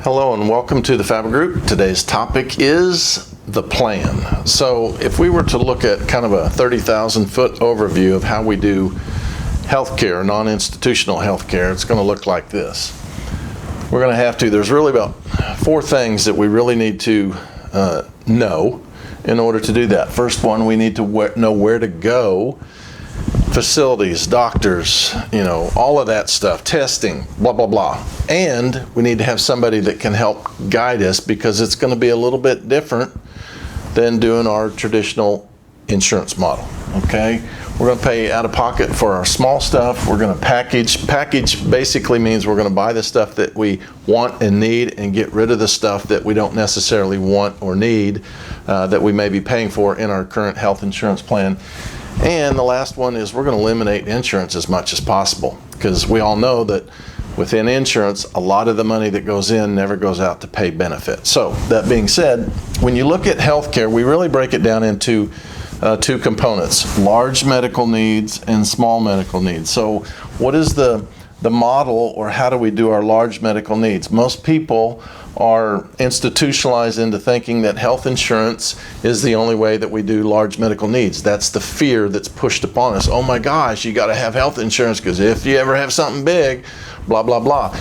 Hello and welcome to the Faber Group. Today's topic is the plan. So if we were to look at kind of a 30,000 foot overview of how we do healthcare, non-institutional healthcare, it's going to look like this. We're going to have to, there's really about four things that we really need to know in order to do that. First one, we need to know where to go. Facilities, doctors, all of that stuff, testing, blah, blah, blah. And we need to have somebody that can help guide us because it's going to be a little bit different than doing our traditional insurance model, okay? We're going to pay out of pocket for our small stuff. We're going to package. Package basically means we're going to buy the stuff that we want and need and get rid of the stuff that we don't necessarily want or need that we may be paying for in our current health insurance plan. And the last one is we're going to eliminate insurance as much as possible because we all know that within insurance, a lot of the money that goes in never goes out to pay benefits. So that being said, when you look at healthcare, we really break it down into two components, large medical needs and small medical needs. So what is the model, or how do we do our large medical needs? Most people are institutionalized into thinking that health insurance is the only way that we do large medical needs. That's the fear that's pushed upon us. Oh my gosh, you got to have health insurance because if you ever have something big, blah, blah, blah.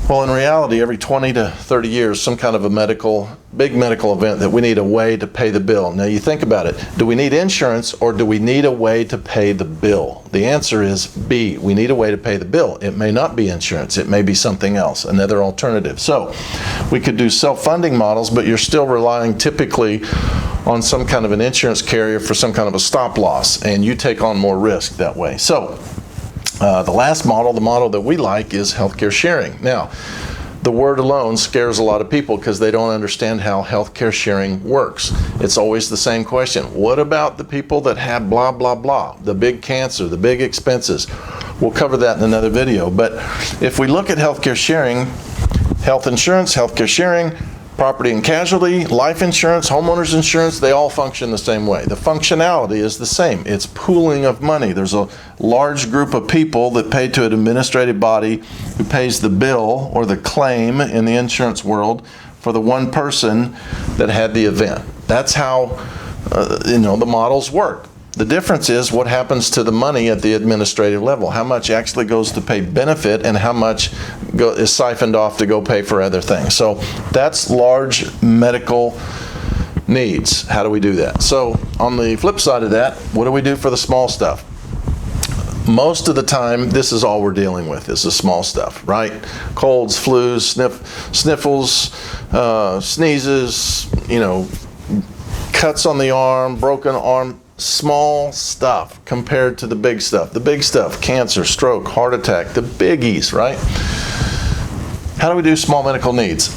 Well, in reality, every 20 to 30 years, some kind of a big medical event that we need a way to pay the bill. Now you think about it. Do we need insurance or do we need a way to pay the bill? The answer is B. We need a way to pay the bill. It may not be insurance. It may be something else, another alternative. So we could do self-funding models, but you're still relying typically on some kind of an insurance carrier for some kind of a stop loss, and you take on more risk that way. So the last model, the model that we like, is healthcare sharing. Now, the word alone scares a lot of people because they don't understand how healthcare sharing works. It's always the same question. What about the people that have blah, blah, blah, the big cancer, the big expenses? We'll cover that in another video. But if we look at healthcare sharing, health insurance, healthcare sharing, property and casualty, life insurance, homeowners insurance, they all function the same way. The functionality is the same. It's pooling of money. There's a large group of people that pay to an administrative body who pays the bill or the claim in the insurance world for the one person that had the event. That's how the models work. The difference is what happens to the money at the administrative level. How much actually goes to pay benefit and how much is siphoned off to go pay for other things. So that's large medical needs. How do we do that? So on the flip side of that, what do we do for the small stuff? Most of the time, this is all we're dealing with is the small stuff, right? Colds, flus, sniffles, sneezes, cuts on the arm, broken arm. Small stuff compared to the big stuff. The big stuff, cancer, stroke, heart attack, the biggies, right? How do we do small medical needs?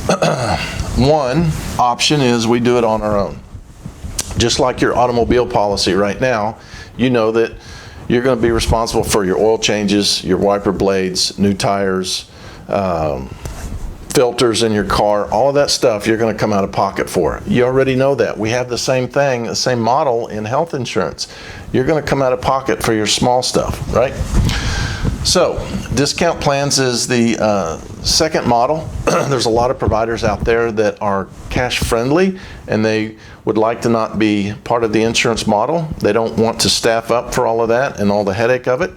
One option is we do it on our own. Just like your automobile policy right now, you know that you're going to be responsible for your oil changes, your wiper blades, new tires, filters in your car, all of that stuff you're going to come out of pocket for. You already know that. We have the same thing, the same model in health insurance. You're going to come out of pocket for your small stuff, right? So, discount plans is the second model. There's a lot of providers out there that are cash friendly and they would like to not be part of the insurance model. They don't want to staff up for all of that and all the headache of it.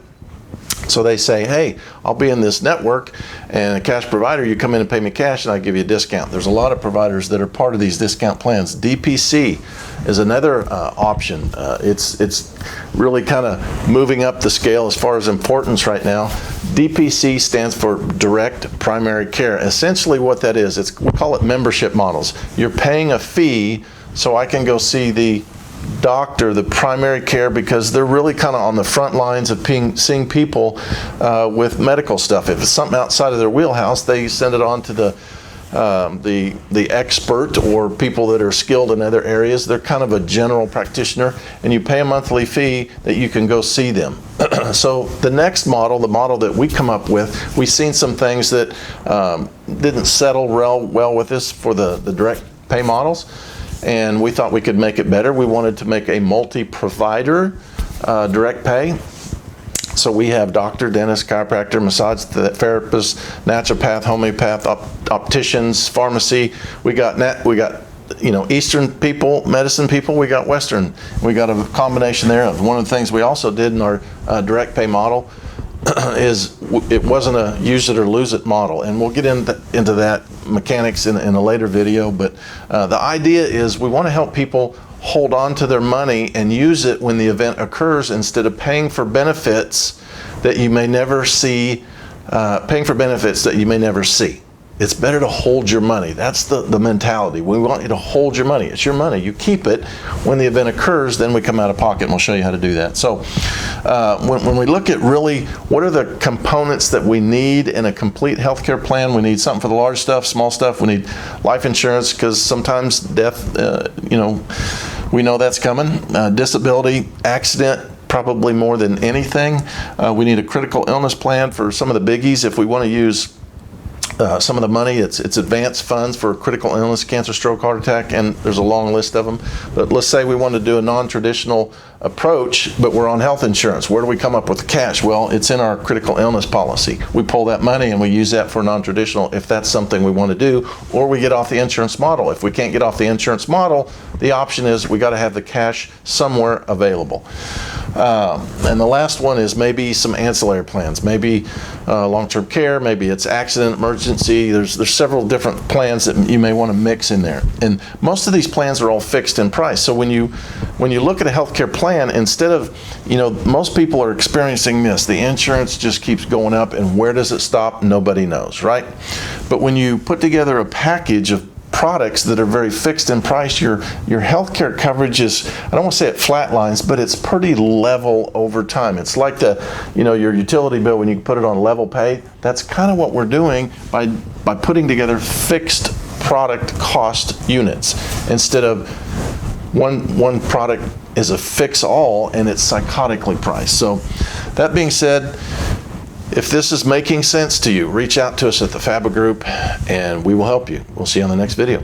So they say, hey, I'll be in this network and a cash provider, you come in and pay me cash and I give you a discount. There's a lot of providers that are part of these discount plans. DPC is another option. It's really kind of moving up the scale as far as importance right now. DPC stands for direct primary care. Essentially what that is, we call it membership models. You're paying a fee so I can go see the doctor, the primary care, because they're really kind of on the front lines of seeing people with medical stuff. If it's something outside of their wheelhouse, they send it on to the expert or people that are skilled in other areas. They're kind of a general practitioner, and you pay a monthly fee that you can go see them. So the next model, the model that we come up with, we've seen some things that didn't settle well with us for the direct pay models. And we thought we could make it better. We wanted to make a multi-provider direct pay. So we have doctor, dentist, chiropractor, massage therapist, naturopath, homeopath, opticians, pharmacy. We got Eastern people, medicine people. We got Western. We got a combination there. One of the things we also did in our direct pay model is it wasn't a use it or lose it model, and we'll get into that mechanics in a later video. But the idea is we want to help people hold on to their money and use it when the event occurs, instead of paying for benefits that you may never see. It's better to hold your money. That's the mentality. We want you to hold your money. It's your money. You keep it. When the event occurs, then we come out of pocket, and we'll show you how to do that. So when we look at really what are the components that we need in a complete healthcare plan, we need something for the large stuff, small stuff. We need life insurance, because sometimes death, we know that's coming. Disability, accident, probably more than anything. We need a critical illness plan for some of the biggies. If we want to use some of the money, it's advanced funds for critical illness, cancer, stroke, heart attack, and there's a long list of them. But let's say we want to do a non-traditional approach, but we're on health insurance. Where do we come up with the cash? Well, it's in our critical illness policy. We pull that money and we use that for non-traditional if that's something we want to do, or we get off the insurance model. If we can't get off the insurance model, the option is we got to have the cash somewhere available. And the last one is maybe some ancillary plans, maybe long-term care, maybe it's accident, emergency. There's several different plans that you may want to mix in there. And most of these plans are all fixed in price. So when you look at a healthcare plan, instead of, most people are experiencing this. The insurance just keeps going up, and where does it stop? Nobody knows, right? But when you put together a package of products that are very fixed in price, your healthcare coverage is, I don't want to say it flatlines, but it's pretty level over time. It's like your utility bill when you put it on level pay. That's kind of what we're doing by putting together fixed product cost units, instead of one product is a fix-all and it's psychotically priced. So that being said, if this is making sense to you, reach out to us at the Faba Group and we will help you. We'll see you on the next video.